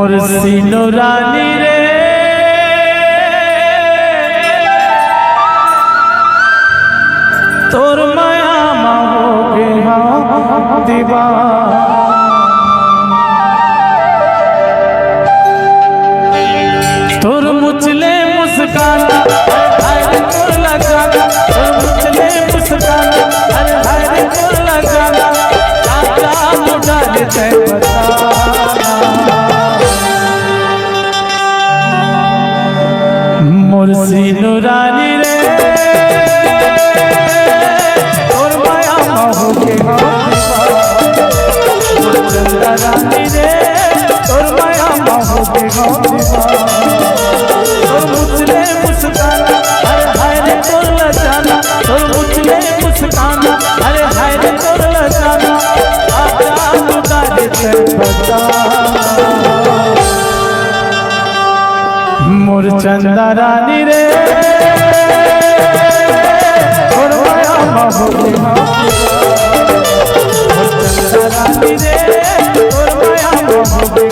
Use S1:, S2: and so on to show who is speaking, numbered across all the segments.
S1: और सीनो रानी रे तोर माया हो गया दीवाना। तोर मुचले मुस्काना अरे तोर लगाना, तोर मुचले मुस्काना अरे तोर लगाना, आजा मुझा दे बताना। मोर सीनो रानी रे तोर माया हो के चंदा रानी रे तोर माया हो के तोर मुचले मुस्काना अरे हाय रे तोर लगाना, तोर मुचले मुस्काना अरे हाय रे तोर लगाना, आजा मुझा दे बताना। मोर चंदा रानी रे तोर माया हो के चंदा रानी रे तोर माया हो के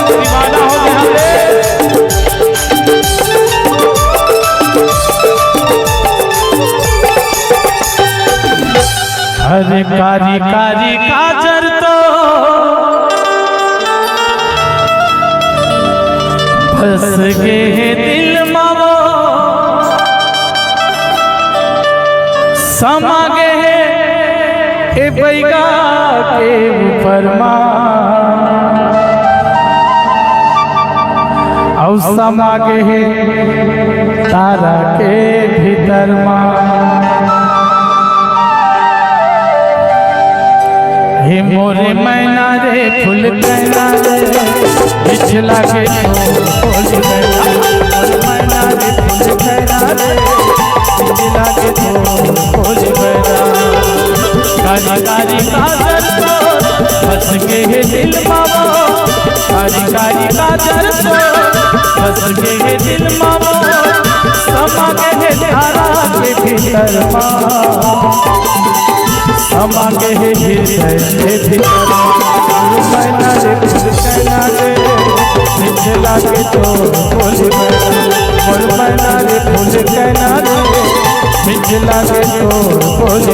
S1: दीवाना हो गया रे। अरे कारी कारी काजर तो फंस गए दिल मावो, समा गए ए बैगा के ऊपर और समा गए तारा के भीतर हे मोरे मैना रे फूल कैना रे बिछला के फूल मैना रे फूल कैना रे बिछला के फूल कारी कारी काजर को फंस गए दिल मावो, कारी कारी काजर को फंस गए दिल मावो, समा गए धारा के भीतर समा गए हृदय के भीतर। मैना रे फूल कैना रे बिछला के फूल मैना रे फूल कैना रे बिछला के फूल